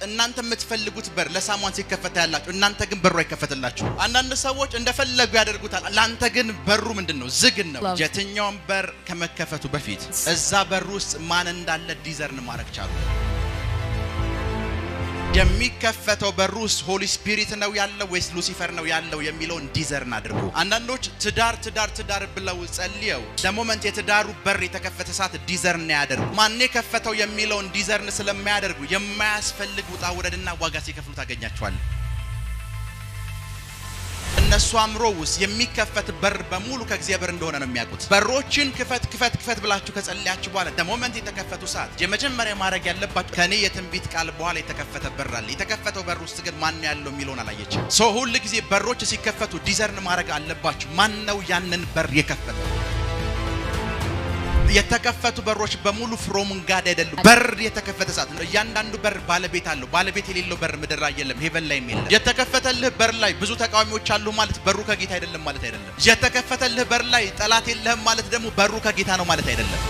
እናንተ የምትፈልጉት በር ለሳሙን ሲከፈታ ያላችሁ እናንተ ግን በሩ አይከፈትላችሁ አንዳንድ ሰዎች እንደፈለጉ ያደርጉታል ላንተ ግን በሩ ምንድነው ዝግ ነው የትኛውም በር ከመከፈቱ በፊት እዛ በር ውስጥ ማን እንዳለ ዲዘርን ማድረግ ቻሉ የሚከፈተው በር ውስጥ ሆሊ ስፒሪት ነው ያለው ወይስ ሉሲፈር ነው ያለው የሚለውን ዲዘርን አድርጉ አንዳንዶች ትዳር ብለው ጸልየው ለሞመንት የትዳሩ በር የተከፈተ ሰዓት ዲዘርን ያደርጉ ማን የከፈተው የሚለውን ዲዘርን ስለማያደርጉ የማያስፈልግ ውጣ ውረድና ዋጋ ሲከፍሉ ታገኛቸዋል እነሱ አምሮውስ የሚከፈት በር በሙሉ ከእግዚአብሔር እንደሆነ ነው የሚያውቁት በሮችን ክፈት ብላችሁ ከጸልያችሁ በኋላ ለሞመንት የተከፈቱ ሰዓት የመጀመሪያ ማድረግ ያለባችሁ ከኔ የትንቢት ቃል በኋላ የተከፈተ በር አለ የተከፈተው በር ውስጥ ግን ማን ያለው የሚለውን አላየችም ሶ ሁሉ ጊዜ በሮች ሲከፈቱ ዲዘርን ማድረግ አለባችሁ ማን ነው ያንን በር የከፈተው የተከፈቱ በሮች በሙሉ ፍሮም ጋድ አይደሉም በር የተከፈተ ሰዓት ነው እያንዳንዱ በር ባለቤት አለው ባለቤት የሌለው በር ምድር ላይ የለም ሄቨን ላይ የለም የተከፈተልህ በር ላይ ብዙ ተቃዋሚዎች አሉ ማለት በሩ ከጌታ አይደለም ማለት አይደለም የተከፈተልህ በር ላይ ጠላት የለህም ማለት ደግሞ በሩ ከጌታ ነው ማለት አይደለም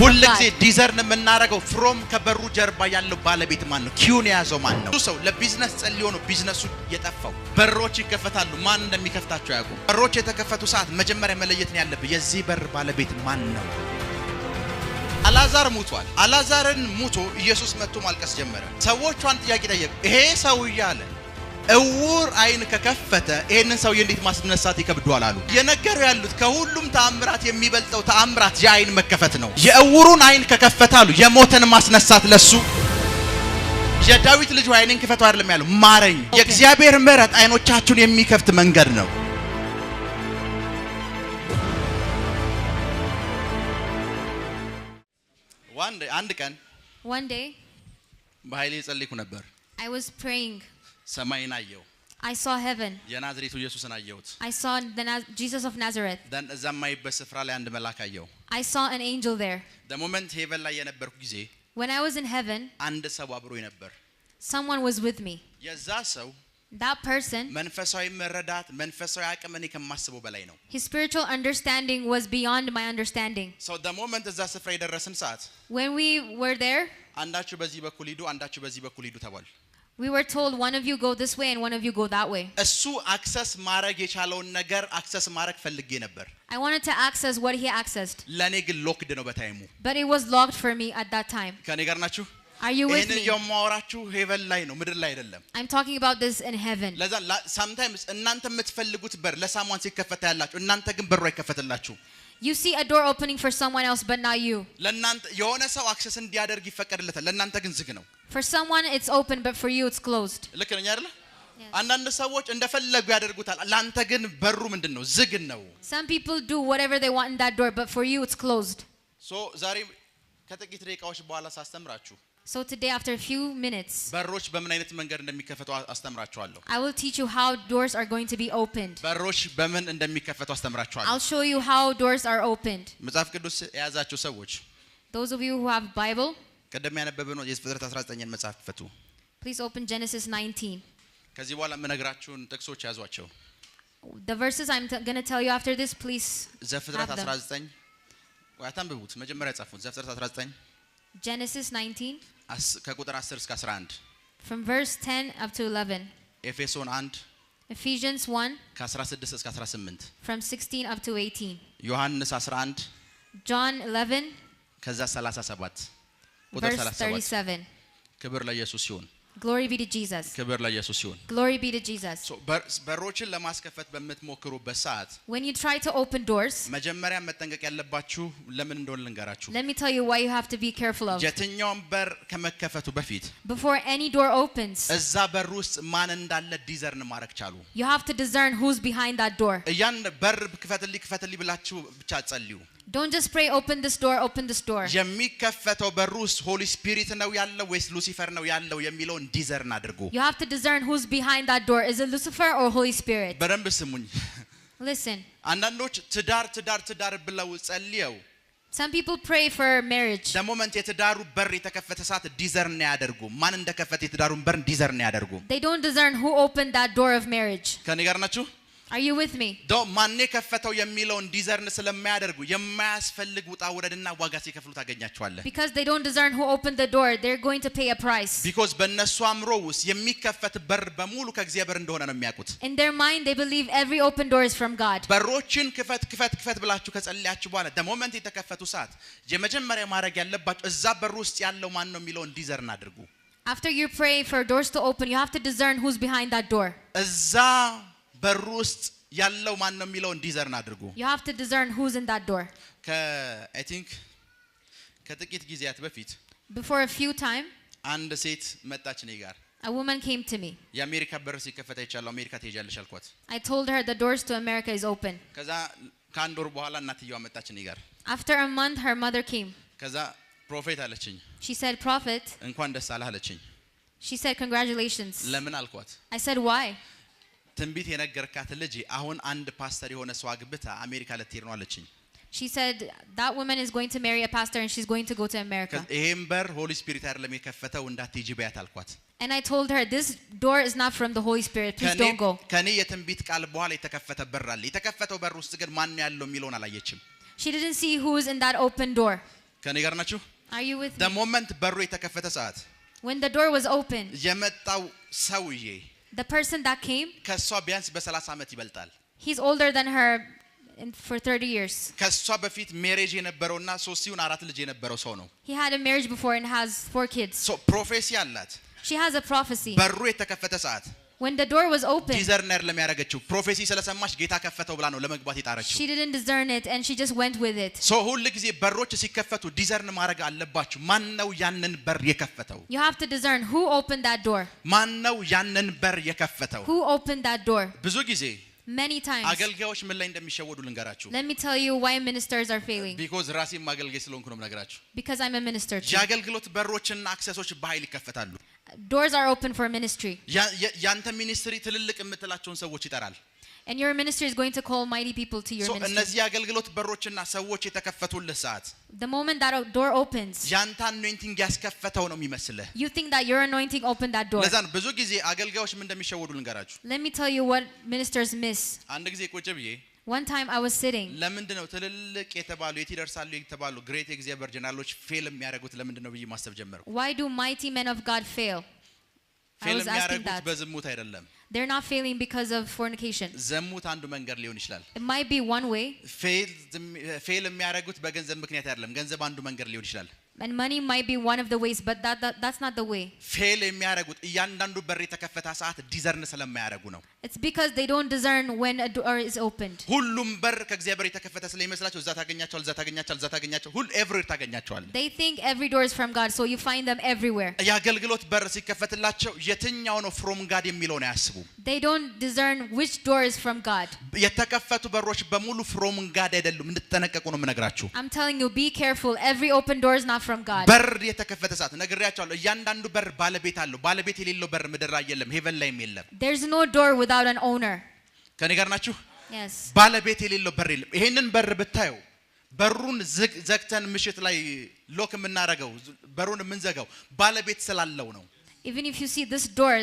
ሁሉ ጊዜ ዲዘርን የምናረገው ፍሮም ከበሩ ጀርባ ያለው ባለቤት ማን ነው ኪዩን ያዘው ማን ነው ሰው ለቢዝነስ ጸልዮ ነው ቢዝነሱ የጠፋው በሮች ይከፈታሉ ማን እንደሚከፍታቸው ያውቁ በሮች የተከፈቱ ሰዓት መጀመሪያ መለየት ነው ያለበት የዚህ በር ባለቤት ማን ነው አላዛር ሙቷል አላዛርን ሙቶ ኢየሱስ መጥቶ ማልቀስ ጀመረ ሰዎቹን ጥያቄ ጠየቁ ይሄ ሰው ይያለ እውር አይን ከከፈተ ይሄንን ሰው እንዴት ማስነሳት ይከብዷል አሉ የነገሩ ያሉት ከሁሉም ተአምራት የሚበልጠው ተአምራት የአይን መከፈት ነው የእውሩን አይን ከከፈታሉ የሞተን ማስነሳት ለሱ የዳዊት ልጅ አይንን ከፈተው አይደለም ያለው ማረኝ የእግዚአብሔር ምሕረት አይኖቻችሁን የሚከፍት መንገድ ነው one day በኃይሌ ጸልይኩ ነበር I was praying ሰማይን አየው I saw heaven የናዝሬቱ ኢየሱስን አየሁት I saw Jesus of Nazareth then እዛማይበት ስፍራ ላይ አንድ መልአክ አየው I saw an angel there the moment heaven ላይ የነበርኩ ጊዜ when I was in heaven አንድ ሰው አብሮኝ ነበር someone was with me የዛ ሰው that person መንፈሳዊ መረዳት መንፈሳዊ አቅም እኔ ከማስበው በላይ ነው his spiritual understanding was beyond my understanding so the moment እዛ ስፍራ የደረስን ሰዓት when we were there አንዳችሁ በዚህ በኩል ሂዱ አንዳችሁ በዚህ በኩል ሂዱ ተባል we were told one of you go this way and one of you go that way እሱ አክሰስ ማድረግ የቻለውን ነገር አክሰስ ማድረግ ፈልጌ ነበር I wanted to access what he accessed ለኔ ግን ሎክድ ነው በታይሙ but it was locked for me at that time ከኔ ጋር ናችሁ Are you with me? የማወራችሁ ሄቨን ላይ ነው ምድር ላይ አይደለም I'm talking about this in heaven ለዛ sometimes እናንተ የምትፈልጉት በር ለሳሙን ሲከፈታ ያላችሁ እናንተ ግን በሩ አይከፈትላችሁ You see a door opening for someone else but not you ለናንተ የሆነ ሰው አክሰስ እንዲያደርግ ይፈቀድለታል ለናንተ ግን ዝግ ነው For someone it's open but for you it's closed ልክ ነኝ አይደል አንዳንድ ሰዎች እንደፈለጉ ያደርጉታል ላንተ ግን በሩ ምንድነው ዝግ ነው Some people do whatever they want in that door but for you it's closed So ዛሬ ከጥቂት ደቂቃዎች በኋላ ሳስተምራችሁ So today after a few minutes በሮች በምን አይነት መንገድ እንደሚከፈቱ አስተምራችኋለሁ I will teach you how doors are going to be opened በሮች በምን እንደሚከፈቱ አስተምራችኋለሁ I'll show you how doors are opened መጽሐፍ ቅዱስ የያዛችሁ ሰዎች Those of you who have Bible ቀደም ያነበብነው የፍጥረት 19ን መጽሐፍ ክፈቱ Please open Genesis 19 ከዚህ በኋላ መነግራችሁን ጥቅሶች ያዟቸው The verses I'm going to tell you after this please ዘፍጥረት 19 ወያታንብቡት መጀመሪያ ጻፉት ዘፍጥረት 19 Genesis 19 ከቁጥር 10 እስከ 11 From verse 10 up to 11 ኤፌሶን 1 Ephesians 1 ከ16 እስከ 18 From 16 up to 18 ዮሐንስ 11 John 11 ከዛ 37 ቁጥር verse 37 ክብር ለኢየሱስ ይሁን Glory be to Jesus ክብር ለኢየሱስ ይሁን Glory be to Jesus በሮችን ለማስከፈት በመትሞክሩበት ሰዓት When you try to open doors መጀመሪያ መጠንቀቅ ያለባችሁ ለምን እንደሆነ ልንገራችሁ Let me tell you why you have to be careful of የትኛውም በር ከመከፈቱ በፊት Before any door opens እዛ በር ውስጥ ማን እንዳለ ዲዘርን ማድረግ ቻሉ You have to discern who's behind that door ያን በር ክፈትልኝ ብላችሁ ብቻ ጸልዩ Don't just pray open this door የሚከፈተው በር ውስጥ ሆሊ ስፒሪት ነው ያለው ወይስ ሉሲፈር ነው ያለው የሚለውን ዲዘርን አድርጉ You have to discern who's behind that door Is it Lucifer or Holy Spirit በደንብ ስሙኝ Listen አንዳንዶች ትዳር ብለው ጸልየው Some people pray for marriage the moment የትዳሩ በር የተከፈተ ሰዓት ዲዘርን ያደርጉ ማን እንደከፈተ የትዳሩን በር ዲዘርን ያደርጉ They don't discern who opened that door of marriage ከኔ ጋር ናችሁ Are you with me? ማን የከፈተው የሚለውን ዲዘርን ስለማያደርጉ የማያስፈልግ ውጣ ውረድና ዋጋ ሲከፍሉ ታገኛቸዋለህ Because they don't discern who opened the door, they're going to pay a price. because በእነሱ አእምሮ ውስጥ የሚከፈት በር በሙሉ ከእግዚአብሔር እንደሆነ ነው የሚያውቁት In their mind they believe every open door is from God. በሮችን ክፈት ብላችሁ ከጸለያችሁ በኋላ the moment የተከፈቱ ሰዓት የመጀመሪያ ማድረግ ያለባችሁ እዛ በር ውስጥ ያለው ማን ነው የሚለውን ዲዘርን አድርጉ After you pray for doors to open, you have to discern who's behind that door. እዛ በር ውስጥ ያለው ማን ነው የሚለውን ዲዘርን አድርጉ You have to discern who's in that door. I think ከጥቂት ጊዜያት በፊት Before a few time, አንድ ሴት መጣች እኔ ጋር a woman came to me. የአሜሪካ በር ሲከፈት አይቻለሁ አሜሪካ ትሄጃለሽ አልኳት I told her the doors to America is open. ከዛ ከአንድ ወር በኋላ እናትየዋ መጣች እኔ ጋር After a month her mother came. ከዛ ፕሮፌት አለችኝ She said, "Prophet." እንኳን ደስ አለህ አለችኝ She said, "Congratulations." ለምን አልኳት I said, "Why?" ትንቢት የነገርካት ልጅ አሁን አንድ ፓስተር የሆነ ሰው አግብታ አሜሪካ ልትሄድ ነው አለችኝ She said that woman is going to marry a pastor and she's going to go to America. ይሄን በር ሆሊ ስፒሪት አይደለም የከፈተው እንዳትሄጂ በያት አልኳት And I told her, this door is not from the Holy Spirit. Please don't go. ከኔ የትንቢት ቃል በኋላ የተከፈተ በር አለ የተከፈተው በር ውስጥ ግን ማን ያለው የሚለውን አላየችም She didn't see who's in that open door. ከኔ ጋር ናችሁ Are you with the me? moment በሩ የተከፈተ ሰዓት When the door was open, የመጣው ሰውዬ the person that came, ከሷ ቢያንስ በ30 አመት ይበልጣል he's older than her for 30 years. ከሷ በፊት ሜሬጅ የነበረውና 3 ልጅ የነበረው ሰው ነው He had a marriage before and has 4 kids. so ፕሮፌሲ አላት She has a prophecy. በሩ የተከፈተ ሰዓት When the door was open, ዲዘርነር ለሚያረጋግችው ፕሮፌሲ ስለሰማች ጌታ ከፈተው ብላ ነው ለመግባት የጣረችው she didn't discern it and she just went with it. ሶ ሁሉ ጊዜ በሮች ሲከፈቱ ዲዘርን ማድረግ አለባችሁ ማን ነው ያንን በር የከፈተው You have to discern who opened that door. ማን ነው ያንን በር የከፈተው Who opened that door? ብዙ ጊዜ Many times. አገልጋዮች ምን ላይ እንደሚሸወዱ ልንገራችሁ Let me tell you why ministers are failing. because ራሴም አገልጋይ ስለሆንኩ ነው የምነግራችሁ Because I'm a minister too. የአገልግሎት በሮችና አክሰሶች በኃይል ይከፈታሉ Doors are open for ministry. ያንተ ሚኒስትሪ ትልልቅ የምትላቸውን ሰዎች ይጠራል And your ministry is going to call mighty people to your so ministry. እነዚህ አገልግሎት በሮችና ሰዎች የተከፈቱልህ ሰዓት The moment that door opens, ያንተ anointing ያስከፈተው ነው የሚመስልህ you think that your anointing opened that door. ለዛ ብዙ ጊዜ አገልጋዮች ምን እንደሚሸወዱ ልንገራችሁ Let me tell you what ministers miss. አንድ ጊዜ ቁጭ ብዬ One time I was sitting. ለምንድን ነው ትልልቅ የተባሉ የት ይደርሳሉ የተባሉ ግሬት የእግዚአብሔር ጀነራሎች ፌል የሚያደርጉት ለምንድን ነው ብዬ ማሰብ ጀመርኩ Why do mighty men of God fail? I ፌል was asking የሚያደርጉት that. በዝሙት አይደለም They're not failing because of fornication. ዘሙት አንዱ መንገድ ሊሆን ይችላል It might be one way, ፌል የሚያደርጉት በገንዘብ ምክንያት አይደለም ገንዘብ አንዱ መንገድ ሊሆን ይችላል and money might be one of the ways, but that's not the way. ፌል የሚያደርጉት እያንዳንዱ በር የተከፈተ ሰዓት ዲዘርን ስለማያደርጉ ነው It's because they don't discern when a door is opened. ሁሉም በር ከእግዚአብሔር የተከፈተ ስለሚመስላቸው እዛ ታገኛቸው ሁሉ ኤቭሪዌር ታገኛቸዋል They think every door is from God, so you find them everywhere. የአገልግሎት በር ሲከፈትላቸው የትኛው ነው ፍሮም ጋድ የሚለውን አያስቡም They don't discern which door is from God. የተከፈቱ በሮች በሙሉ ፍሮም ጋድ አይደሉም እንድትጠነቀቁ ነው የምነግራችሁ I'm telling you, be careful. Every open door is not from God. በር የተከፈተ ሰዓት ነግሬያቸዋለሁ እያንዳንዱ በር ባለቤት አለው ባለቤት የሌለው በር ምድር ላይ የለም ሄቨን ላይም የለም There's no door without an owner. ከኔ ጋር ናችሁ Yes. ባለቤት የሌለው በር የለም ይሄንን በር ብታዩ በሩን ዘግተን ምሽት ላይ ሎክ የምናረጋው በሩን የምንዘጋው ባለቤት ስላለው ነው Even if you see this door,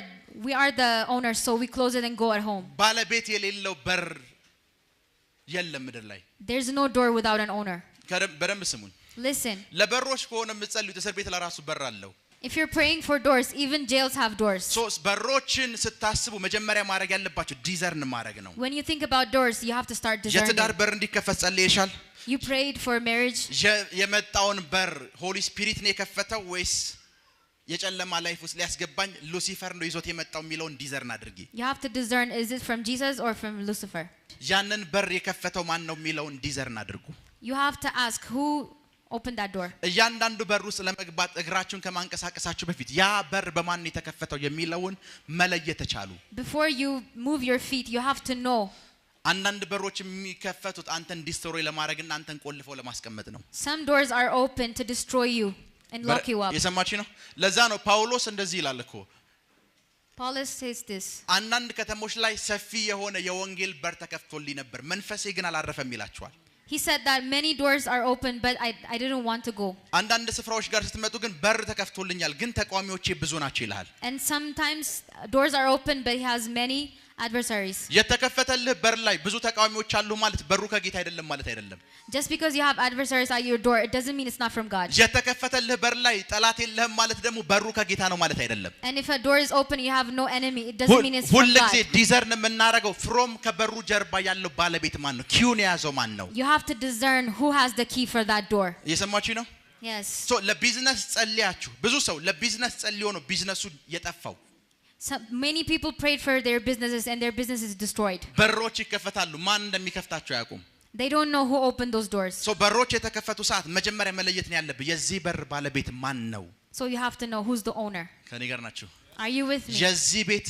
we are the owners, so we close it and go at home. ባለቤት የሌለው በር የለም ምድር ላይ There's no door without an owner. በደንብ ስሙኝ Listen, ለበሮች ከሆነ የምትጸልዩት እስር ቤት ለራሱ በር አለው if you're praying for doors, even jails have doors. ሶስት በሮችን ስታስቡ መጀመሪያ ማድረግ ያለባችሁ ዲዘርን ማድረግ ነው When you think about doors, you have to start የትዳር discerning. በር እንዲከፈት ጸልየሻል You prayed for marriage. የመጣውን በር ሆሊ ስፒሪት ነው የከፈተው ወይስ የጨለማ ላይፍ ውስጥ ሊያስገባኝ ሉሲፈር ነው ይዞት የመጣው የሚለውን ዲዘርን አድርጊ You have to discern, is it from Jesus or from Lucifer? ያንን በር የከፈተው ማን ነው የሚለውን ዲዘርን አድርጉ You have to ask who opened that door. እያንዳንዱ በር ውስጥ ለመግባት እግራችሁን ከማንቀሳቀሳችሁ በፊት ያ በር በማን ነው የተከፈተው የሚለውን መለየት ተቻሉ Before you move your feet, you have to know. አንዳንድ በሮች የሚከፈቱት አንተን ዲስትሮይ ለማድረግና አንተን ቆልፈው ለማስቀመጥ ነው Some doors are open to destroy you and lock you up. የሰማችሁ ነው ለዛ ነው ጳውሎስ እንደዚህ ይላል እኮ Paul says this. አንዳንድ ከተሞች ላይ ሰፊ የሆነ የወንጌል በር ተከፍቶልኝ ነበር መንፈሴ ግን አላረፈም ይላችኋል He said that many doors are open, but I didn't want to go. አንዳንድ ስፍራዎች ጋር ስትመጡ ግን በር ተከፍቶልኛል ግን ተቃዋሚዎቼ ብዙ ናቸው ይላል And sometimes doors are open, but he has many adversaries. የተከፈተልህ በር ላይ ብዙ ተቃዋሚዎች አሉ ማለት በሩ ከጌታ አይደለም ማለት አይደለም። Just because you have adversaries at your door, it doesn't mean it's not from God. የተከፈተልህ በር ላይ ጠላት የለህም ማለት ደግሞ በሩ ከጌታ ነው ማለት አይደለም። And if a door is open, you have no enemy, it doesn't mean it's from ሁሉ ጊዜ God. ዲዘርን የምናደርገው ፍሮም ከበሩ ጀርባ ያለው ባለቤት ማን ነው? ኪውን የያዘው ማን ነው? You have to discern who has the key for that door. እየሰማችሁ ነው? Yes. ሶ ለቢዝነስ ጸልያችሁ ብዙ ሰው ለቢዝነስ ጸልዮ ነው ቢዝነሱ የጠፋው። Many people prayed for their businesses and their business is destroyed. በሮች ይከፈታሉ ማን እንደሚከፍታቸው ያውቁም። They don't know who opened those doors. ሶ በሮች የተከፈቱ ሰዓት መጀመሪያ መለየት ነው ያለብህ የዚህ በር ባለቤት ማን ነው? So you have to know who's the owner. ከኔ ጋር ናችሁ? Are you with me? የዚህ ቤት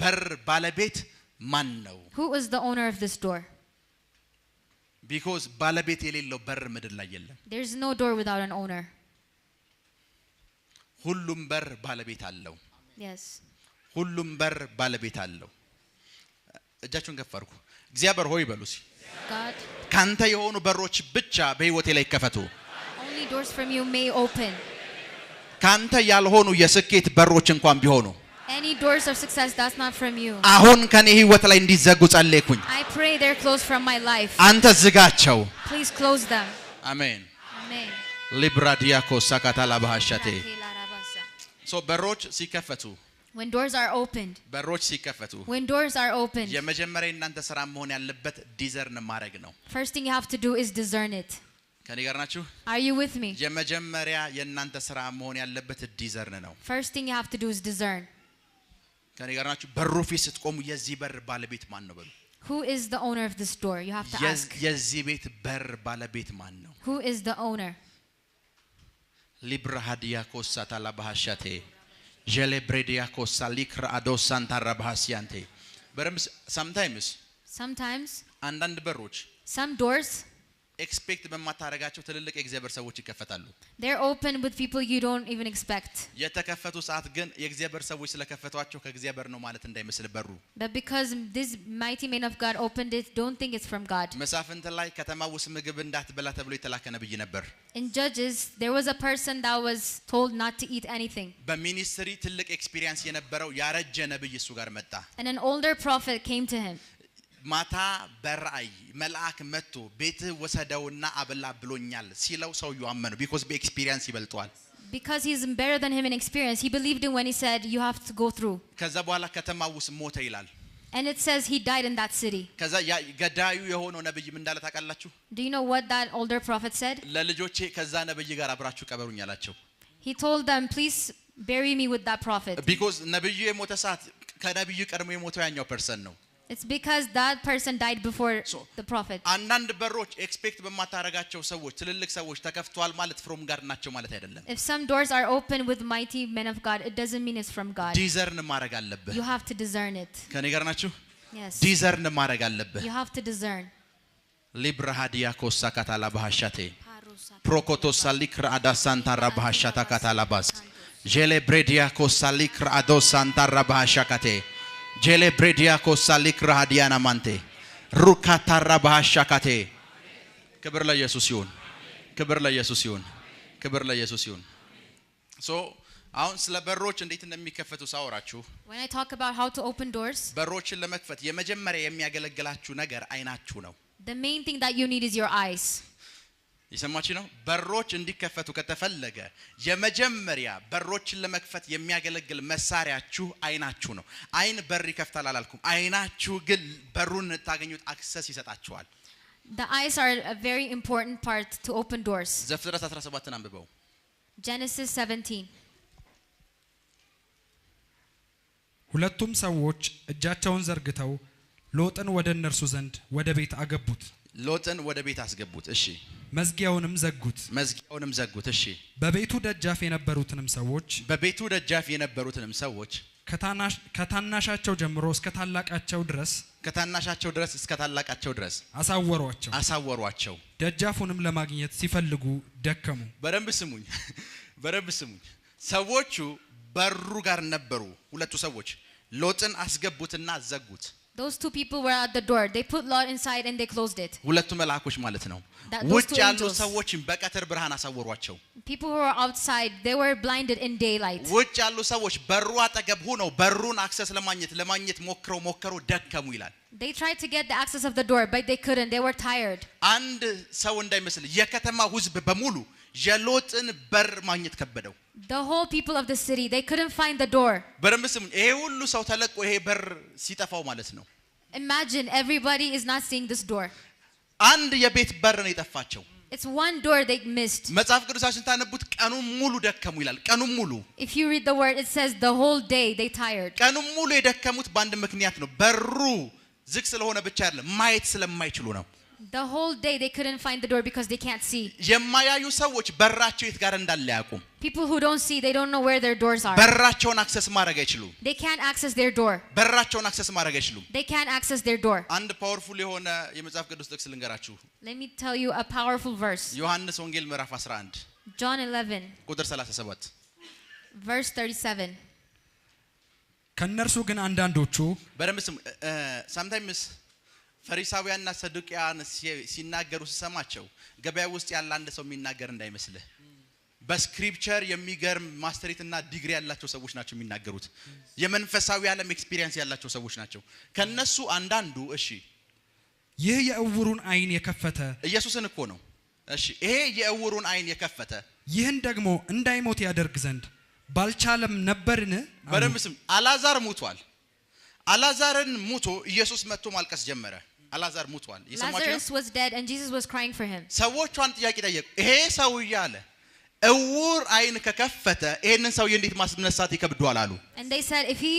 በር ባለቤት ማን ነው? Who is the owner of this door? Because ባለቤት የሌለው በር ምድር ላይ የለም። There's no door without an owner. ሁሉም በር ባለቤት አለው። Yes. ሁሉም በር ባለቤት አለው። እጃችሁን ከፍ አድርጉ። እግዚአብሔር ሆይ በሉሲ God, ካንተ የሆኑ በሮች ብቻ በህይወቴ ላይ ይከፈቱ። only doors from you may open. ካንተ ያልሆኑ የስኬት በሮች እንኳን ቢሆኑ Any doors of success that's not from you, አሁን ከኔ ህይወት ላይ እንዲዘጉ ጸለይኩኝ። I pray they're closed from my life. አንተ ዝጋቸው። Please close them. አሜን። Amen. ሊብራዲያኮ ሳካታላ ባህሻቴ ሶ በሮች ሲከፈቱ When doors are opened, በሮች ሲከፈቱ when doors are opened, የመጀመሪያ እናንተ ስራ መሆን ያለበት ዲዘርን ማድረግ ነው። first thing you have to do is discern it. ከኔ ጋር ናችሁ? Are you with me? የመጀመሪያ የእናንተ ስራ መሆን ያለበት ዲዘርን ነው። First thing you have to do is discern. ከኔ ጋር ናችሁ? በሩ ፊት ስትቆሙ የዚህ በር ባለቤት ማን ነው በሉ። Who is the owner of this door? You have to ask. የዚህ ቤት በር ባለቤት ማን ነው? Who is the owner? ሊብራሃዲያኮ ሳታላ ባህሻቴ ጀሌብሬዲያኮ ሳሊክራ አዶሳንታራ ባህሲያንቴ በረምስ sometimes አንዳንድ በሮች Some doors, ኤክስፔክት በማታረጋቸው ትልልቅ የእግዚአብሔር ሰዎች ይከፈታሉ። they're open with people you don't even expect. የተከፈቱ ሰዓት ግን የእግዚአብሔር ሰዎች ስለከፈቷቸው ከእግዚአብሔር ነው ማለት እንዳይመስል በሩ። But because this mighty man of God opened it, don't think it's from God. መሳፍንት ላይ ከተማ ውስጥ ምግብ እንዳትበላ ተብሎ የተላከ ነብይ ነበር። In Judges, there was a person that was told not to eat anything. በሚኒስትሪ ትልቅ ኤክስፒሪየንስ የነበረው ያረጀ ነብይ እሱ ጋር መጣ። And an older prophet came to him. ማታ በራእይ መልአክ መጥቶ ቤትህ ወሰደውና አብላ ብሎኛል ሲለው ሰውየው አመነው። because በኤክስፒሪየንስ ይበልጠዋል። Because he's better than him in experience, he believed him when he said, you have to go through. ከዛ በኋላ ከተማ ውስጥ ሞተ ይላል። And it says he died in that city. ከዛ ገዳዩ የሆነው ነብይ ምን እንዳለ ታውቃላችሁ? Do you know what that older prophet said? ለልጆቼ ከዛ ነብይ ጋር አብራችሁ ቀበሩኝ አላቸው። He told them, please bury me with that prophet. because ነብዩ የሞተ ሰዓት ከነብዩ ቀድሞ የሞተው ያኛው ፐርሰን ነው። It's because that person died before the prophet. አንዳንድ በሮች ኤክስፔክት በማታረጋቸው ሰዎች ትልልቅ ሰዎች ተከፍቷል ማለት ፍሮም ጋር ናቸው ማለት አይደለም። If some doors are open with mighty men of God, it doesn't mean it's from God. ዲዘርን ማድረግ አለብህ። You have to discern it. ከኔ ጋር ናችሁ? Yes. ዲዘርን ማድረግ አለብህ። You have to discern. ሊብራሃዲያ ኮሳ ካታላ ባህሻቴ ፕሮኮቶሳ ሊክራ አዳሳንታራ ባህሻታ ካታላባስ ጀሌብሬዲያ ኮሳ ሊክራ አዶሳንታራ ባህሻካቴ ጀሌብሬዲያ ኮሳ ሊክራ ሃዲያና ማንቴ ሩካታራ ባህሻካቴ ክብር ለኢየሱስ ይሁን። ክብር ለኢየሱስ ይሁን። ክብር ለኢየሱስ ይሁን። ሶ አሁን ስለ በሮች እንዴት እንደሚከፈቱ ሳወራችሁ When I talk about how to open doors, በሮችን ለመክፈት የመጀመሪያ የሚያገለግላችሁ ነገር አይናችሁ ነው። the main thing that you need is your eyes. ይሰማችሁ ነው? በሮች እንዲከፈቱ ከተፈለገ የመጀመሪያ በሮችን ለመክፈት የሚያገለግል መሳሪያችሁ አይናችሁ ነው። አይን በር ይከፍታል አላልኩም። አይናችሁ ግን በሩን ታገኙት አክሰስ ይሰጣችኋል። The eyes are a very important part to open doors. ዘፍጥረት 17 አንብበው። Genesis 17. ሁለቱም ሰዎች እጃቸውን ዘርግተው ሎጥን ወደ እነርሱ ዘንድ ወደ ቤት አገቡት። ሎጥን ወደ ቤት አስገቡት። እሺ። መዝጊያውንም ዘጉት። መዝጊያውንም ዘጉት። እሺ። በቤቱ ደጃፍ የነበሩትንም ሰዎች ከታናሻቸው ጀምሮ እስከ ታላቃቸው ድረስ አሳወሯቸው። ደጃፉንም ለማግኘት ሲፈልጉ ደከሙ። በደንብ ስሙኝ። ሰዎቹ በሩ ጋር ነበሩ። ሁለቱ ሰዎች ሎጥን አስገቡትና ዘጉት። Those two people were at the door. They put Lot inside and they closed it. ሁለቱ መልአኮች ማለት ነው Those ውጭ two ያሉ angels. ሰዎችን በቀትር ብርሃን አሳወሯቸው People who were outside, they were blinded in daylight. ውጭ ያሉ ሰዎች በሩ አጠገብ ሆነው በሩን አክሰስ ለማግኘት ሞክረው ደከሙ ይላል They tried to get the access of the door, but they couldn't. They were tired. አንድ ሰው እንዳይመስል የከተማው ሕዝብ በሙሉ የሎጥን በር ማግኘት ከበደው The whole people of the city, they couldn't find the door. በረምስም ይሄ ሁሉ ሰው ተለቆ ይሄ በር ሲጠፋው ማለት ነው Imagine everybody is not seeing this door. አንድ የቤት በር ነው የጠፋቸው It's one door they missed. መጽሐፍ ቅዱሳችን ታነቡት ቀኑን ሙሉ ደከሙ ይላል ቀኑን ሙሉ If you read the word, it says the whole day they tired. ቀኑን ሙሉ የደከሙት በአንድ ምክንያት ነው በሩ ዝግ ስለሆነ ብቻ አይደለም ማየት ስለማይችሉ ነው The whole day they couldn't find the door because they can't see. የማያዩ ሰዎች በራቸው የት ጋር እንዳለ ያውቁም People who don't see, they don't know where their doors are. በራቸውን አክሰስ ማድረግ አይችሉም They can't access their door. በራቸውን አክሰስ ማድረግ አይችሉም They can't access their door. አንድ ፓወርፉል የሆነ የመጽሐፍ ቅዱስ ጥቅስ ልንገራችሁ Let me tell you a powerful verse. ዮሐንስ ወንጌል ምዕራፍ 11 John 11, ቁጥር 37 verse 37. ከነርሱ ግን አንዳንዶቹ በደምብ sometimes ፈሪሳውያንና ሰዱቂያን ሲናገሩ ሲሰማቸው ገበያ ውስጥ ያለ አንድ ሰው የሚናገር እንዳይመስልህ በስክሪፕቸር የሚገርም ማስተሬትና ዲግሪ ያላቸው ሰዎች ናቸው የሚናገሩት የመንፈሳዊ ዓለም ኤክስፒሪየንስ ያላቸው ሰዎች ናቸው ከነሱ አንዳንዱ እሺ ይህ የእውሩን አይን የከፈተ ኢየሱስን እኮ ነው እሺ ይሄ የእውሩን አይን የከፈተ ይህን ደግሞ እንዳይሞት ያደርግ ዘንድ ባልቻለም ነበርን በደምብ አላዛር ሙቷል አላዛርን ሙቶ ኢየሱስ መጥቶ ማልቀስ ጀመረ አላዛር ሙቷል Lazarus was dead and Jesus was crying for him. ሰዎቹ አንድ ጥያቄ ጠየቁ ይሄ ሰው ያለ እውር አይን ከከፈተ ይሄንን ሰው እንዴት ማስነሳት ይከብደዋል አሉ And they said if he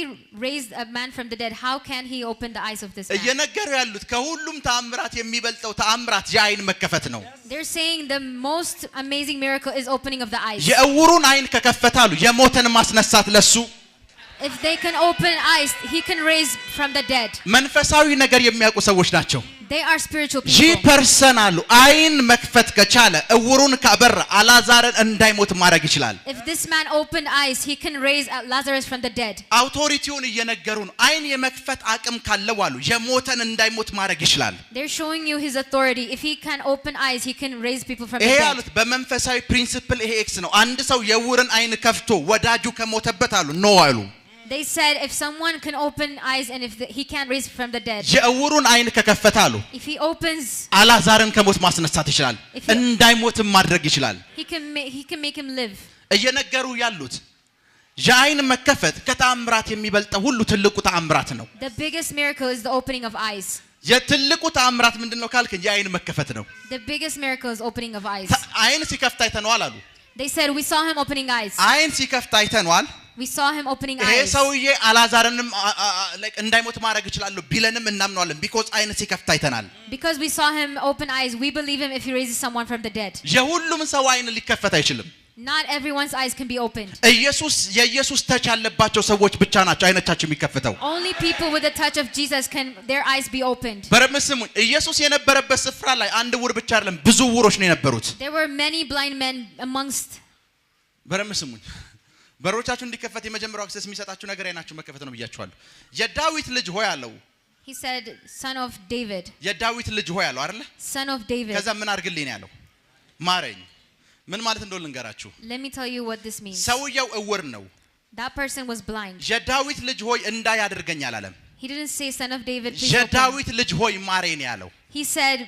raised a man from the dead how can he open the eyes of this man? እየነገሩ ያሉት ከሁሉም ተአምራት የሚበልጠው ተአምራት የአይን መከፈት ነው They're saying the most amazing miracle is opening of the eyes. የእውሩን አይን ከከፈተ አሉ የሞተን ማስነሳት ለሱ If they can open eyes, he can raise from the dead. መንፈሳዊ ነገር የሚያውቁ ሰዎች ናቸው They are spiritual ይህ people. ፐርሰን አሉ አይን መክፈት ከቻለ እውሩን ካበራ አላዛርን እንዳይሞት ማድረግ ይችላል If this man opened eyes, he can raise Lazarus from the dead. አውቶሪቲውን እየነገሩ ነው አይን የመክፈት አቅም ካለው አሉ የሞተን እንዳይሞት ማድረግ ይችላል They're showing you his authority. If he can open eyes, he can raise people from the ይሄ dead. አሉት በመንፈሳዊ ፕሪንሲፕል ይሄ ኤክስ ነው አንድ ሰው የውርን አይን ከፍቶ ወዳጁ ከሞተበት አሉ ኖ አሉ They said if someone can open eyes and if he can't raise from the dead. የእውሩን አይን ከከፈተ አሉ If he opens, አላዛርን ከሞት ማስነሳት ይችላል እንዳይሞትም ማድረግ ይችላል he can make him live. እየነገሩ ያሉት የአይን መከፈት ከተአምራት የሚበልጠው ሁሉ ትልቁ ተአምራት ነው The biggest miracle is the opening of eyes. የትልቁ ተአምራት ምንድነው ካልክ የአይን መከፈት ነው The biggest miracle is opening of eyes. አይን ሲከፍት አይተነዋል አሉ They said we saw him opening eyes. አይን ሲከፍት አይተነዋል We saw him opening ይሄ eyes. ሰውዬ አላዛርንም እንዳይሞት ማድረግ ይችላል ቢለንም እናምነዋለን because አይን ሲከፍት አይተናል Because we saw him open eyes, we believe him if he raises someone from the dead. የሁሉም ሰው አይን ሊከፈት አይችልም Not everyone's eyes can be opened. የኢየሱስ ተች ያለባቸው ሰዎች ብቻ ናቸው አይኖቻቸው የሚከፈተው Only people with the touch of Jesus can their eyes be opened. በረምስሙ ኢየሱስ የነበረበት ስፍራ ላይ አንድ ውር ብቻ አይደለም ብዙ ውሮች ነው የነበሩት There were many blind men amongst. በረምስሙ በሮቻችሁ እንዲከፈት የመጀመሪያው አክሰስ የሚሰጣችሁ ነገር አይናችሁ መከፈት ነው ብያችኋለሁ የዳዊት ልጅ ሆይ አለው He said son of David. የዳዊት ልጅ ሆይ አለው አይደለ Son of David. ከዛ ምን አድርግልኝ ነው ያለው ማረኝ ምን ማለት እንደሆነ ልንገራችሁ Let me tell you what this means. ሰውየው እውር ነው That person was blind. የዳዊት ልጅ ሆይ እንዳይ አድርገኝ አላለም He didn't say son of David please open. የዳዊት ልጅ ሆይ ማረኝ ነው ያለው He said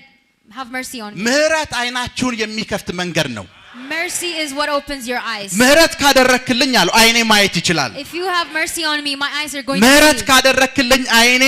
have mercy on me. ምህረት አይናችሁን የሚከፍት መንገድ ነው Mercy is what opens your eyes. ምህረት ካደረክልኝ አለው አይኔ ማየት ይችላል If you have mercy on me, my eyes are going to ምህረት see. ካደረክልኝ አይኔ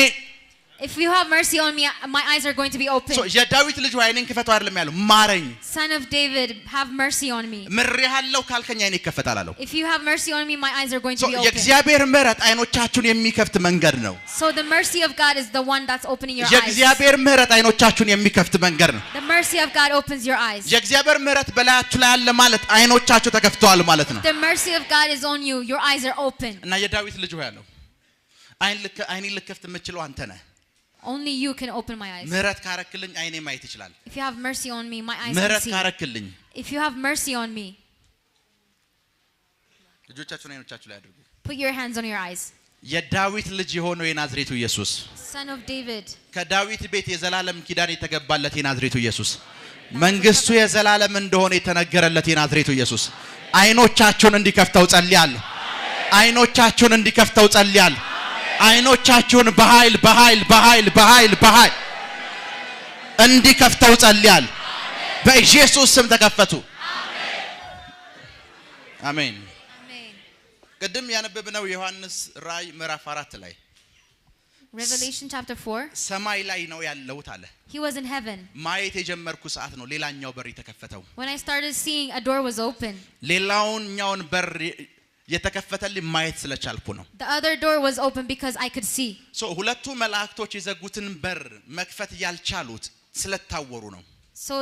If you have mercy on me, my eyes are going to be open. የዳዊት ልጅ ሆይ አይኔን ክፈተው አይደለም ያለው ማረኝ Son of David, have mercy on me. ምሬሃለሁ ካልከኝ አይኔ ይከፈታል አለው If you have mercy on me, my eyes are going to be open. የእግዚአብሔር ምህረት አይኖቻችሁን የሚከፍት መንገድ ነው So the mercy of God is the one that's opening your eyes. የእግዚአብሔር ምህረት አይኖቻችሁን የሚከፍት መንገድ ነው The mercy of God opens your eyes. የእግዚአብሔር ምህረት በላያችሁ ላይ አለ ማለት አይኖቻችሁ ተከፍተዋል ማለት ነው The mercy of God is on you. Your eyes are open. እና የዳዊት ልጅ ሆይ አለው አይኔን ልከፍት የምትችለው አንተ ነህ Only you can open my eyes. ምህረት ካረክልኝ አይኔ ማየት ይችላል If you have mercy on me, my eyes can ምህረት see. ካረክልኝ If you have mercy on me, ልጆቻችሁን አይኖቻችሁ ላይ አድርጉ put your hands on your eyes. የዳዊት ልጅ የሆነው የናዝሬቱ ኢየሱስ Son of David. ከዳዊት ቤት የዘላለም ኪዳን የተገባለት የናዝሬቱ ኢየሱስ መንግስቱ የዘላለም እንደሆነ የተነገረለት የናዝሬቱ ኢየሱስ አይኖቻችሁን እንዲከፍተው ጸልያለሁ አይኖቻችሁን እንዲከፍተው ጸልያለሁ አይኖቻችሁን በኃይል እንዲከፍተው ጸልያለሁ በኢየሱስ ስም ተከፈቱ አሜን ቅድም ያነበብነው ዮሐንስ ራእይ ምዕራፍ 4 ላይ Revelation chapter 4. ሰማይ ላይ ነው ያለው ታለ He was in heaven. ማየት የጀመርኩ ሰዓት ነው ሌላኛው በር የተከፈተው When I started seeing, a door was open. ሌላኛውን በር የተከፈተልኝ ማየት ስለቻልኩ ነው The other door was open because I could see. ሁለቱ መላእክቶች የዘጉትን በር መክፈት ያልቻሉት ስለታወሩ ነው So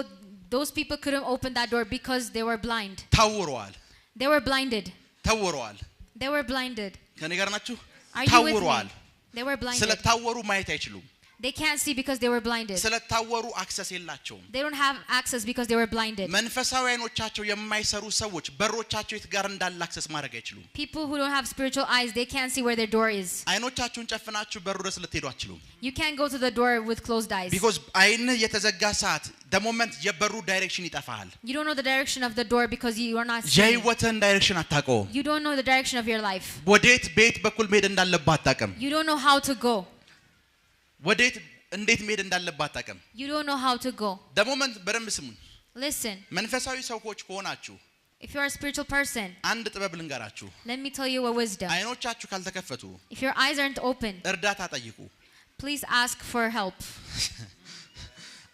those people couldn't open that door because they were blind. ታውረዋል They were blinded. ታውረዋል They were blinded. ከኔ ጋር ናችሁ Are you with me? They were blinded. ስለታወሩ ማየት አይችሉም They can't see because they were blinded. ስለታወሩ አክሰስ የላቸውም They don't have access because they were blinded. መንፈሳዊ አይኖቻቸው የማይሰሩ ሰዎች በሮቻቸው የት ጋር እንዳለ አክሰስ ማድረግ አይችሉም People who don't have spiritual eyes, they can't see where their door is. አይኖቻችሁን ጨፍናችሁ በሩ ድረስ ልትሄዱ አትችሉም You can't go to the door with closed eyes. because አይን የተዘጋ ሰዓት the moment የበሩ ዳይሬክሽን ይጠፋል You don't know the direction of the door because you are not seeing. የህይወትን ዳይሬክሽን አታውቀውም You don't know the direction of your life. ወዴት ቤት በኩል መሄድ እንዳለባት አታውቅም You don't know how to go. ወዴት እንዴት መሄድ እንዳለባት አታውቅም You don't know how to go. the moment በደንብ ስሙኝ Listen, መንፈሳዊ ሰዎች ከሆናችሁ if you are a spiritual person, አንድ ጥበብ ልንገራችሁ let me tell you a wisdom. አይኖቻችሁ ካልተከፈቱ If your eyes aren't open, እርዳታ ጠይቁ please ask for help.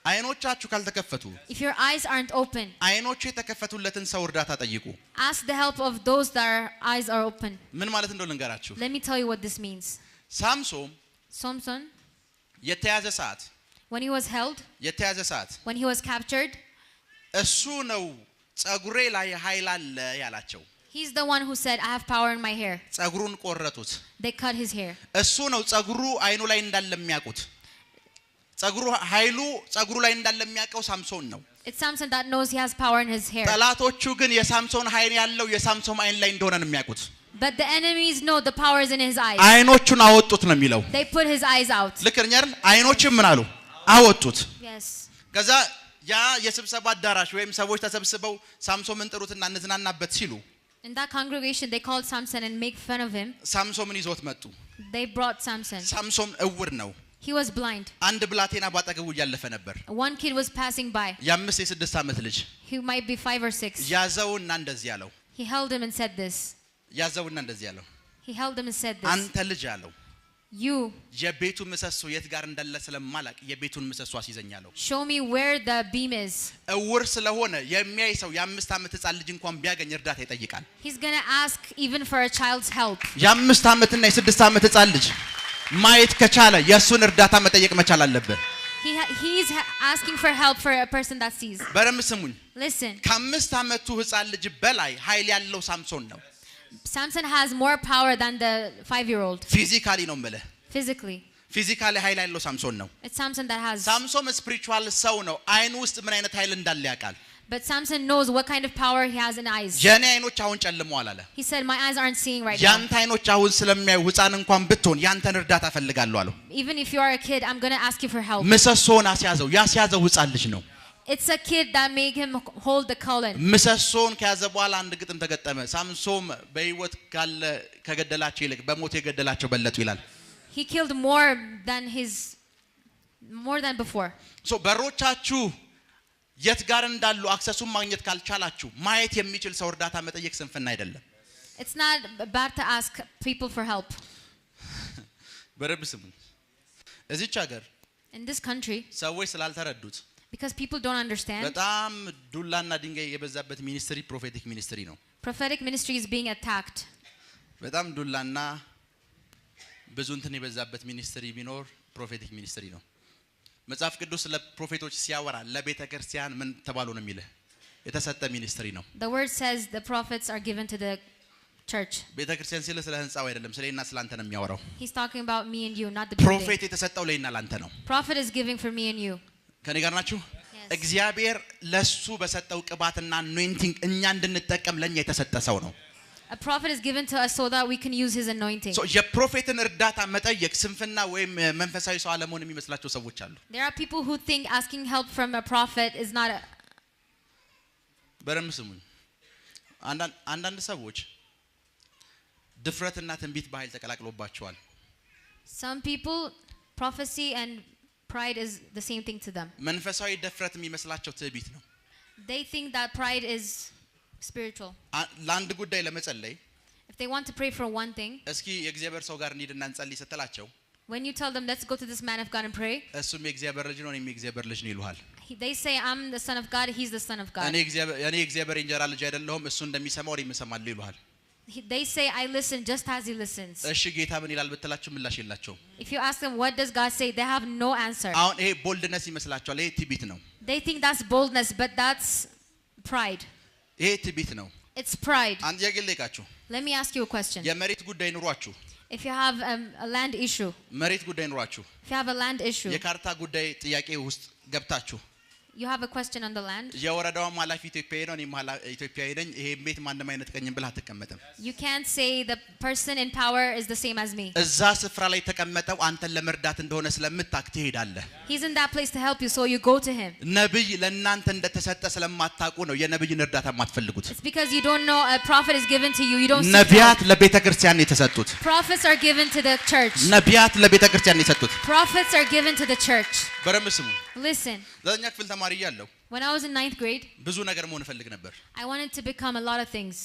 አይኖቻችሁ ካልተከፈቱ If your eyes aren't open, አይኖቹ የተከፈቱለትን ሰው እርዳታ ጠይቁ ask the help of those that are eyes are open. ምን ማለት እንደሆነ ልንገራችሁ Let me tell you what this means. ሳምሶን Samson, የተያዘ ሰዓት when he was held, የተያዘ ሰዓት when he was captured, እሱ ነው ጸጉሬ ላይ ኃይል አለ ያላቸው he's the one who said, I have power in my hair. ጸጉሩን ቆረጡት They cut his hair. እሱ ነው ጸጉሩ አይኑ ላይ እንዳለ የሚያውቁት ጸጉሩ ኃይሉ ጸጉሩ ላይ እንዳለ የሚያውቀው ሳምሶን ነው It's Samson that knows he has power in his hair. ጠላቶቹ ግን የሳምሶን ኃይል ያለው የሳምሶን አይን ላይ እንደሆነ ነው የሚያውቁት But the enemies know the power is in his eyes. አይኖቹን አወጡት ነው የሚለው They put his eyes out. ልክ ነኝ አይደል አይኖቹን ምን አሉ አወጡት Yes. ከዛ ያ የስብሰባ አዳራሽ ወይም ሰዎች ተሰብስበው ሳምሶንን ጥሩትና እንዝናናበት ሲሉ In that congregation, they called Samson and make fun of him. ሳምሶንን ይዞት መጡ They brought Samson. ሳምሶን እውር ነው He was blind. አንድ ብላቴና ባጠገቡ ያለፈ ነበር One kid was passing by. የ5 የ6 ዓመት ልጅ He might be 5 or 6. ያዘውና እንደዚህ ያለው He held him and said this. ያዘውና እንደዚህ ያለው He held him and said this. አንተ ልጅ አለው You የቤቱ ምሰሶ የት ጋር እንዳለ ስለማላቅ የቤቱን ምሰሶ አስይዘኛለሁ show me where the beam is. እውር ስለሆነ የሚያይ ሰው የ5 ዓመት ሕፃን ልጅ እንኳን ቢያገኝ እርዳታ ይጠይቃል He's going to ask even for a child's help. የ5 ዓመትና የ6 ዓመት ሕፃን ልጅ ማየት ከቻለ የሱን እርዳታ መጠየቅ መቻል አለበት He's asking for help for a person that sees. በረም ስሙኝ Listen, ከ5 ዓመቱ ሕፃን ልጅ በላይ ኃይል ያለው ሳምሶን ነው Samson has more power than the 5-year-old. ፊዚካሊ ነው ማለት Physically. ፊዚካሊ ኃይል ያለው ሳምሶን ነው It's Samson that has. ሳምሶን ስፒሪቹዋል ሰው ነው አይኑ ውስጥ ምን አይነት ኃይል እንዳለ ያውቃል But Samson knows what kind of power he has in eyes. የኔ አይኖች አሁን ጨልመዋል አለ He said, my eyes aren't seeing right now. ያንተ አይኖች አሁን ስለሚያዩ ሕፃን እንኳን ብትሆን ያንተን እርዳታ ፈልጋለሁ አለው Even if you are a kid, I'm going to ask you for help. ምሰሶን ያስያዘው ሕፃን ልጅ ነው It's a kid that made him hold the column. ምሰሶን ከያዘ በኋላ አንድ ግጥም ተገጠመ ሳምሶን በህይወት ካለ ከገደላቸው ይልቅ በሞት የገደላቸው በለጡ ይላል He killed more than before. ሶ በሮቻችሁ የት ጋር እንዳሉ አክሰሱን ማግኘት ካልቻላችሁ ማየት የሚችል ሰው እርዳታ መጠየቅ ስንፍና አይደለም It's not bad to ask people for help. በረብ ስሙ እዚች ሀገር In this country, ሰዎች ስላልተረዱት because people don't understand, በጣም ዱላና ድንጋይ የበዛበት ሚኒስትሪ ፕሮፌቲክ ሚኒስትሪ ነው prophetic ministry is being attacked. በጣም ዱላና ብዙ እንትን የበዛበት ሚኒስትሪ ቢኖር ፕሮፌቲክ ሚኒስትሪ ነው መጽሐፍ ቅዱስ ለፕሮፌቶች ሲያወራ ለቤተ ክርስቲያን ምን ተባሉ ነው የሚለው የተሰጠ ሚኒስትሪ ነው The word says the prophets are given to the church. ቤተ ክርስቲያን ሲል ስለ ህንጻው አይደለም ስለና ስላንተ ነው የሚያወራው He's talking about me and you, not the building. ፕሮፌት የተሰጠው ለይና ላንተ ነው Prophet is giving for me and you. ከኔ ጋር ናችሁ Yes. እግዚአብሔር ለሱ በሰጠው ቅባትና አኖይንቲንግ እኛ እንድንጠቀም ለኛ የተሰጠ ሰው ነው A prophet is given to us so that we can use his anointing. So የፕሮፌትን እርዳታ መጠየቅ ስንፍና ወይም መንፈሳዊ ሰው አለመሆን የሚመስላቸው ሰዎች አሉ። There are people who think asking help from a prophet is not a በረም ስሙኝ አንዳንድ ሰዎች ድፍረትና ትንቢት በኃይል ተቀላቅሎባቸዋል። Some people prophecy and pride is the same thing to them. መንፈሳዊ ድፍረት የሚመስላቸው ትዕቢት ነው። They think that pride is spiritual. ለአንድ ጉዳይ ለመጸለይ If they want to pray for one thing, እስኪ የእግዚአብሔር ሰው ጋር እንሂድና እንጸልይ ስትላቸው when you tell them let's go to this man of God and pray, እሱም የእግዚአብሔር ልጅ ነው እኔም የእግዚአብሔር ልጅ ነው ይሉሃል። they say I'm the son of God, he's the son of God. እኔ የእግዚአብሔር እንጀራ ልጅ አይደለሁም እሱ እንደሚሰማው እኔም እሰማለሁ ይሉሃል። They say I listen just as he listens. እሺ ጌታ ምን ይላል ብትላቸው ምላሽ የላቸውም። If you ask them what does God say, they have no answer. አሁን ይሄ ቦልድነስ ይመስላቸዋል። ይሄ ትዕቢት ነው። They think that's boldness, but that's pride. ይሄ ትዕቢት ነው። It's pride. አንድ ያገለቃችሁ Let me ask you a question. የመሬት ጉዳይ ኑሯችሁ If you have a land issue, መሬት ጉዳይ ኑሯችሁ if you have a land issue, የካርታ ጉዳይ ጥያቄ ውስጥ ገብታችሁ you have a question on the land, የወረዳው ማላፊ ኢትዮጵያዊ ነው እኔም ኢትዮጵያዊ ነኝ ይሄ ቤት ማንንም አይነጥቀኝም ብለህ አትቀመጥም። you can't say the person in power is the same as me. እዛ ስፍራ ላይ ተቀመጠው አንተን ለመርዳት እንደሆነ ስለምታክ ትሄዳለህ። He's in that place to help you, so you go to him. ነብይ ለእናንተ እንደተሰጠ ስለማታውቁ ነው የነብይን እርዳታ የማትፈልጉት። It's because you don't know a prophet is given to you. You don't see ነቢያት ለቤተክርስቲያን የተሰጡት። prophets are given to the church. ነቢያት ለቤተክርስቲያን የተሰጡት። Prophets are given to the church. በረም ስሙ Listen, ዘጠነኛ ክፍል ተማሪ እያለሁ when I was in 9th grade, ብዙ ነገር መሆን እፈልግ ነበር። I wanted to become a lot of things.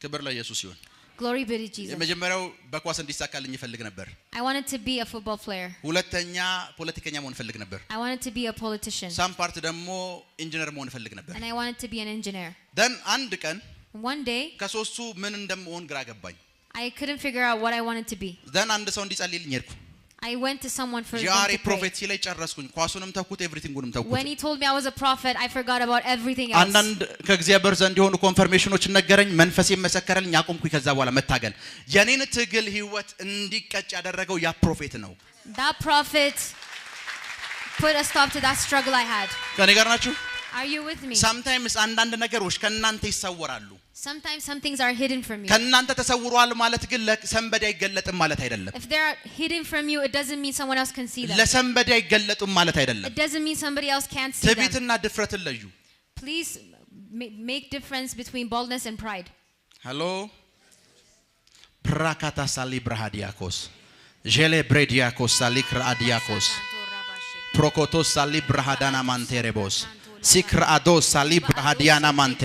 ክብር ለኢየሱስ ይሁን። Glory be to Jesus. የመጀመሪያው በኳስ እንዲሳካልኝ እፈልግ ነበር። I wanted to be a football player. ሁለተኛ ፖለቲከኛ መሆን እፈልግ ነበር። I wanted to be a politician. ሳም ፓርት ደግሞ ኢንጂነር መሆን እፈልግ ነበር። And I wanted to be an engineer. ደን አንድ ቀን One day, ከሶስቱ ምን እንደምሆን ግራ ገባኝ። I couldn't figure out what I wanted to be. ደን አንድ ሰው እንዲጸልይልኝ ሄድኩ። I went to someone for ጃሪ them to pray. ፕሮፌት ሲለኝ ጨረስኩኝ። ኳሱንም ተውኩት ኤቭሪቲንጉንም ተውኩት። When he told me I was a prophet, I forgot about everything else. አንዳንድ ከእግዚአብሔር ዘንድ የሆኑ ኮንፈርሜሽኖች ነገረኝ። መንፈስ መሰከረልኝ። አቆምኩኝ። ከዛ በኋላ መታገል የኔን ትግል ህይወት እንዲቀጭ ያደረገው ያ ፕሮፌት ነው። That prophet put a stop to that struggle I had. ከኔ ጋር ናችሁ? Are you with me? sometimes አንዳንድ ነገሮች ከናንተ ይሰወራሉ። Sometimes some things are hidden from you. ከናንተ ተሰውሯል ማለት ግን ለሰንበዲ አይገለጥም ማለት አይደለም። If they are hidden from you, it doesn't mean someone else can see them. ለሰንበዲ አይገለጡም ማለት አይደለም። It doesn't mean somebody else can't see them. ትዕቢትና ድፍረትን ለዩ። Please make difference between boldness and pride. ሃሎ ብራካታ ሳሊ ብራሃዲያኮስ ጄሌ ብሬዲያኮስ ሳሊ ክራዲያኮስ ፕሮኮቶስ ሳሊ ብራሃዳና ማንቴሬቦስ ሲክራዶስ ሳሊ ብራሃዲያና ማንቴ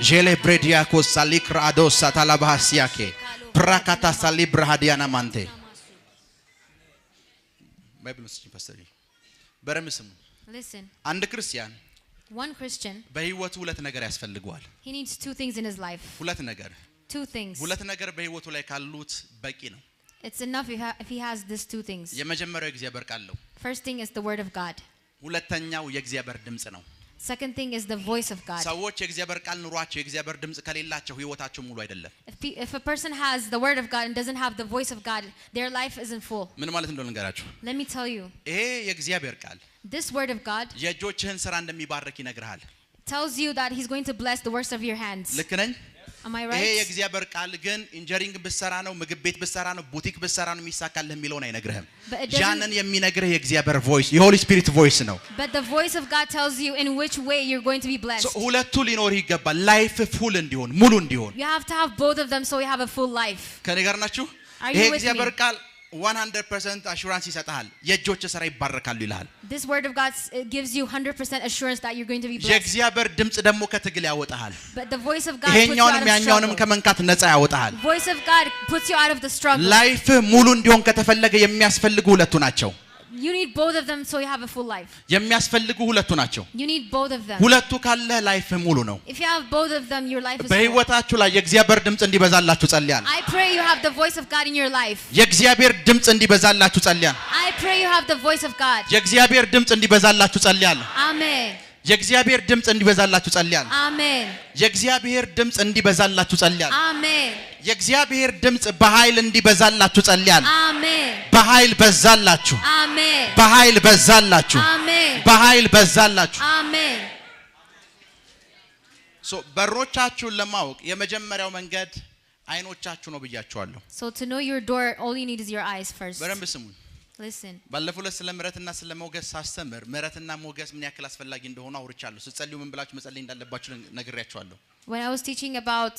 ጄሌ ብሬዲያኮስ ሳሊ ክራዶስ ሳታላባሲያኬ ብራካታ ሳሊ ብራሃዲያና ማንቴ ባይብልስ ፓስተር በረምስም Listen. አንድ ክርስቲያን One Christian, በህይወቱ ሁለት ነገር ያስፈልገዋል። he needs two things in his life. ሁለት ነገር Two things. ሁለት ነገር በህይወቱ ላይ ካሉት በቂ ነው። It's enough if he has these two things. የመጀመሪያው የእግዚአብሔር ቃል ነው። First thing is the word of God. ሁለተኛው የእግዚአብሔር ድምጽ ነው። Second thing is the voice of God. ሰዎች የእግዚአብሔር ቃል ኑሯቸው የእግዚአብሔር ድምጽ ከሌላቸው ህይወታቸው ሙሉ አይደለም። If a person has the word of God and doesn't have the voice of God, their life isn't full. ምን ማለት እንደሆነ ልንገራችሁ። Let me tell you. ይሄ የእግዚአብሔር ቃል This word of God የእጆችህን ስራ እንደሚባርክ ይነግርሃል። tells you that he's going to bless the works of your hands. ልክ ነኝ? Am I ይሄ right? የእግዚአብሔር ቃል ግን ኢንጂነሪንግ ብትሰራ ነው ምግብ ቤት ብትሰራ ነው ቡቲክ ብትሰራ ነው የሚሳካልህ የሚለውን አይነግርህም። ያንን የሚነግርህ የእግዚአብሔር ቮይስ የሆሊ ስፒሪት ቮይስ ነው። But the voice of God tells you in which way you're going to be blessed. ሁለቱ ሊኖርህ ይገባል። ላይፍ ፉል እንዲሆን ሙሉ እንዲሆን You have to have both of them so you have a full life. ከኔ ጋር ናችሁ? Are ይሄ you with እግዚአብሔር me? ቃል 100% አሹራንስ ይሰጣል። የእጆች ስራ ይባረካሉ ይላል። This word of God gives you 100% assurance that you're going to be blessed. የእግዚአብሔር ድምጽ ደግሞ ከትግል ያወጣሃል። But the voice of God puts you out ይሄኛውንም of ያኛውንም struggle. ከመንካት ነፃ ያወጣሃል። Voice of God puts you out of the struggle. ላይፍ ሙሉ እንዲሆን ከተፈለገ የሚያስፈልጉ ሁለቱ ናቸው። You need both of them so you have a full life. የሚያስፈልጉ ሁለቱ ናቸው። You need both of them. ሁለቱ ካለ ላይፍ ሙሉ ነው። If you have both of them, your life is full. በህይወታችሁ ላይ የእግዚአብሔር ድምጽ እንዲበዛላችሁ ጸልያለሁ። I pray you have the voice of God in your life. የእግዚአብሔር ድምጽ እንዲበዛላችሁ ጸልያለሁ። I pray you have the voice of God. የእግዚአብሔር ድምጽ እንዲበዛላችሁ ጸልያለሁ። Amen. የእግዚአብሔር ድምጽ እንዲበዛላችሁ ጸልያለሁ። Amen. የእግዚአብሔር ድምጽ እንዲበዛላችሁ ጸልያለሁ። Amen. የእግዚአብሔር ድምጽ በኃይል እንዲበዛላችሁ ጸልያለሁ። Amen. በኃይል በዛላችሁ። Amen. በኃይል በዛላችሁ። Amen. በኃይል በዛላችሁ። Amen. በሮቻችሁን ለማወቅ የመጀመሪያው መንገድ አይኖቻችሁ ነው ብያችኋለሁ So to know your door, all you need is your eyes first. በደንብ ስሙኝ Listen. ባለፈው ስለ ምሕረትና ስለ ሞገስ ሳስተምር ምሕረትና ሞገስ ምን ያክል አስፈላጊ እንደሆነ አውርቻለሁ ስትጸልዩ ምን ብላችሁ መጸለይ እንዳለባችሁ ነግሬያችኋለሁ When I was teaching about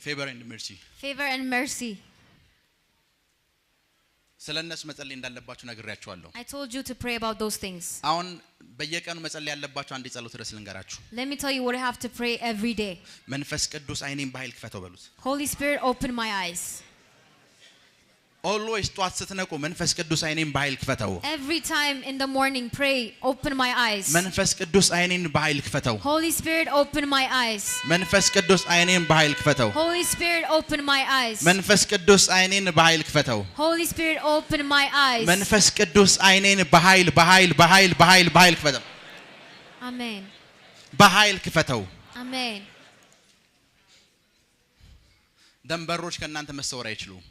favor and mercy favor and mercy, ስለነሱ መጸለይ እንዳለባችሁ ነግሬያችኋለሁ I told you to pray about those things. አሁን በየቀኑ መጸለይ ያለባችሁ አንድ ጸሎት ድረስ ልንገራችሁ Let me tell you what I have to pray every day. መንፈስ ቅዱስ አይኔን በኃይል ክፈተው በሉት Holy Spirit, open my eyes. always ጧት ስትነቁ መንፈስ ቅዱስ አይኔን በኃይል ክፈተው Every time in the morning, pray, open my eyes. መንፈስ ቅዱስ አይኔን በኃይል ክፈተው Holy Spirit, open my eyes. መንፈስ ቅዱስ አይኔን በኃይል ክፈተው Holy Spirit, open my eyes. መንፈስ ቅዱስ አይኔን በኃይል ክፈተው Holy Spirit, open my eyes. መንፈስ ቅዱስ አይኔን በኃይል ክፈተው Amen. በኃይል ክፈተው Amen. ደንበሮች ከእናንተ መሰወር አይችሉም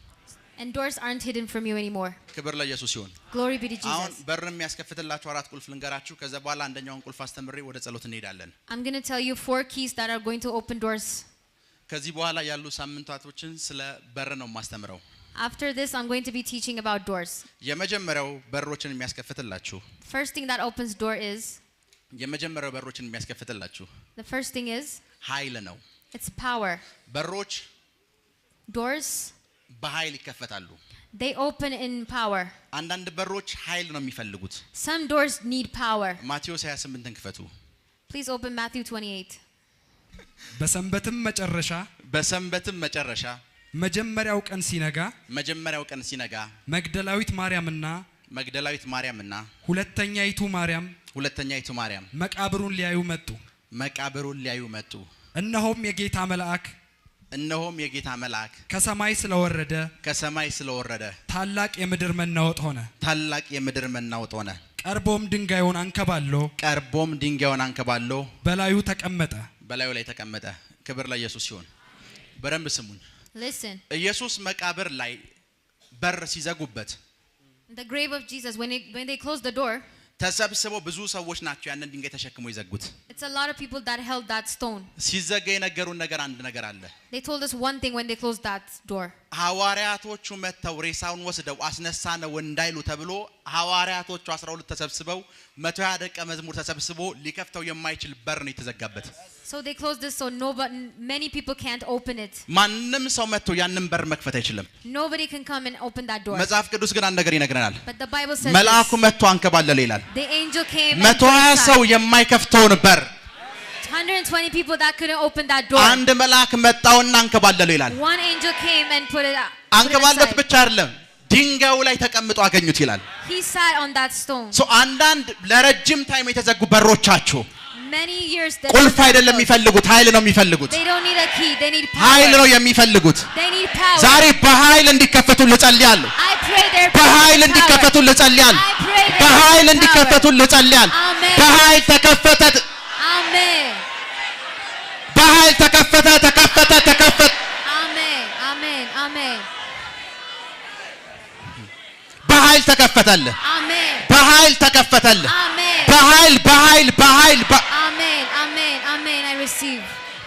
And doors aren't hidden from you anymore. ክብር ለኢየሱስ ይሁን Glory be to አሁን Jesus. በርም ያስከፍትላችሁ አራት ቁልፍ ልንገራችሁ ከዛ በኋላ አንደኛውን ቁልፍ አስተምሬ ወደ ጸሎት እንሄዳለን I'm going to tell you 4 keys that are going to open doors. ከዚህ በኋላ ያሉ ሳምንታቶችን ስለ በር ነው ማስተምረው After this, I'm going to be teaching about doors. የመጀመሪያው በሮችን የሚያስከፍትላችሁ First thing that opens door is, የመጀመሪያው በሮችን የሚያስከፍትላችሁ the first thing is, ኃይል ነው it's power. በሮች Doors, በኃይል ይከፈታሉ they open in power. አንዳንድ በሮች ኃይል ነው የሚፈልጉት Some doors need power. ማቴዎስ 28ን ክፈቱ Please open Matthew 28. በሰንበትም መጨረሻ መጀመሪያው ቀን ሲነጋ መግደላዊት ማርያምና ሁለተኛይቱ ማርያም መቃብሩን ሊያዩ መጡ እነሆም የጌታ መልአክ ከሰማይ ስለወረደ ታላቅ የምድር መናወጥ ሆነ ቀርቦም ድንጋዩን አንከባሎ በላዩ ላይ ተቀመጠ ክብር ለኢየሱስ ይሁን በደንብ ስሙኝ Listen. ኢየሱስ መቃብር ላይ በር ሲዘጉበት The grave of Jesus, when they closed the door, ተሰብስበው ብዙ ሰዎች ናቸው ያንን ድንጋይ ተሸክመው ይዘጉት it's a lot of people that held that stone. ሲዘጋ የነገሩን ነገር አንድ ነገር አለ They told us one thing when they closed that door. ሐዋርያቶቹ መተው ሬሳውን ወስደው አስነሳነው እንዳይሉ ተብሎ ሐዋርያቶቹ 12 ተሰብስበው 120 ደቀ መዝሙር ተሰብስቦ ሊከፍተው የማይችል በር ነው የተዘጋበት So they closed this so many people can't open it. ማንንም ሰው መጥቶ ያንን በር መክፈት አይችልም Nobody can come and open that door. መጽሐፍ ቅዱስ ግን አንድ ነገር ይነግረናል But the Bible says መልአኩ መጥቶ አንከባለለ ይላል the angel came 120 ሰው የማይከፍተውን በር 120 people that couldn't open that door. አንድ መልአክ መጣውና አንከባለለ ይላል One angel came and put it up. አንከባለለት ብቻ አይደለም ድንጋዩ ላይ ተቀምጦ አገኙት ይላል He sat on that stone. So አንዳንድ ለረጅም ታይም የተዘጉ በሮቻችሁ Many years ቁልፍ አይደለም የሚፈልጉት ኃይል ነው የሚፈልጉት They don't need a key, they need power. ኃይል ነው የሚፈልጉት They need power. ዛሬ በኃይል እንዲከፈቱ ልጸልያለሁ I pray their በኃይል እንዲከፈቱ ልጸልያለሁ በኃይል እንዲከፈቱ ልጸልያለሁ በኃይል ተከፈተ Amen. በኃይል ተከፈተ Amen. Amen. Amen. በኃይል ተከፈተልህ Amen. በኃይል ተከፈተልህ Amen. በኃይል Amen. Amen. Amen. I receive.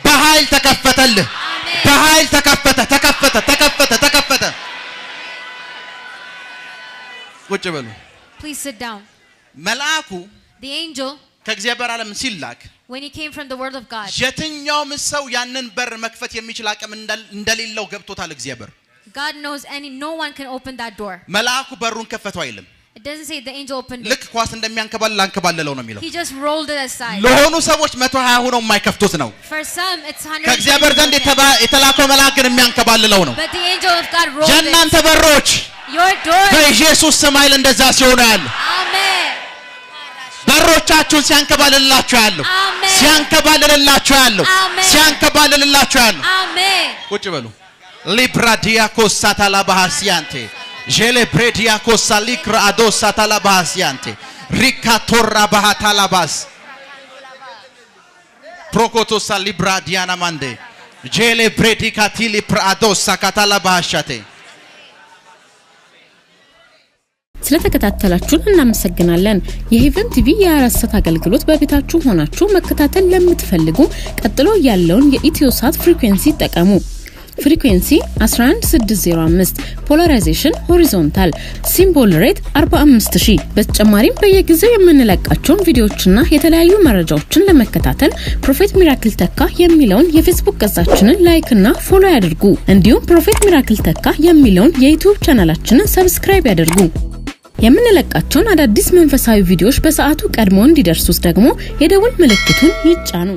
በኃይል ተከፈተልህ Amen. በኃይል ተከፈተ ቁጭ በሉ Please sit down. መልአኩ The angel, ከእግዚአብሔር ዓለም ሲላክ when he came from the word of God, የትኛውም ሰው ያንን በር መክፈት የሚችል አቅም እንደሌለው ገብቶታል እግዚአብሔር God knows no one can open that door. መልአኩ በሩን ከፈተው አይልም It doesn't say the angel opened it. ልክ ኳስ እንደሚያንከባልለው ነው የሚለው He just rolled it aside. ለሆኑ ሰዎች 120 ሆነው የማይከፍቱት ነው For some it's 100. ከእግዚአብሔር ዘንድ የተላከው መልአክ ግን የሚያንከባልለው ነው But the angel of God rolled it. የእናንተ በሮች Your door. በኢየሱስ ስም ኃይል እንደዛ ሲሆኑ ያሉ Amen. በሮቻችሁን ሲያንከባልላችሁ ያሉ Amen. ሲያንከባልላችሁ ያሉ Amen. ቁጭ በሉ ሊብራዲያኮስ ሳታላባሃሲያንቴ ጄሌብሬዲያኮስ ሳሊክራ አዶስ ሳታላባሃሲያንቴ ሪካቶራ ባሃታላባስ ፕሮኮቶስ ሳሊብራዲያና ማንዴ ጄሌብሬዲካቲሊ ፕራዶስ ሳካታላባሃሻቴ ስለተከታተላችሁን እናመሰግናለን። የሄቨን ቲቪ የአራሰት አገልግሎት በቤታችሁ ሆናችሁ መከታተል ለምትፈልጉ ቀጥሎ ያለውን የኢትዮሳት ፍሪኩዌንሲ ተጠቀሙ። ፍሪኩዌንሲ 11605 ፖላራይዜሽን ሆሪዞንታል ሲምቦል ሬት 45000 በተጨማሪም በየጊዜው የምንለቃቸውን ቪዲዮዎችና የተለያዩ መረጃዎችን ለመከታተል ፕሮፌት ሚራክል ተካ የሚለውን የፌስቡክ ገጻችንን ላይክ እና ፎሎ ያድርጉ። እንዲሁም ፕሮፌት ሚራክል ተካ የሚለውን የዩቲዩብ ቻናላችንን ሰብስክራይብ ያድርጉ። የምንለቃቸውን አዳዲስ መንፈሳዊ ቪዲዮዎች በሰዓቱ ቀድሞ እንዲደርሱት ደግሞ የደውል ምልክቱን ይጫኑ።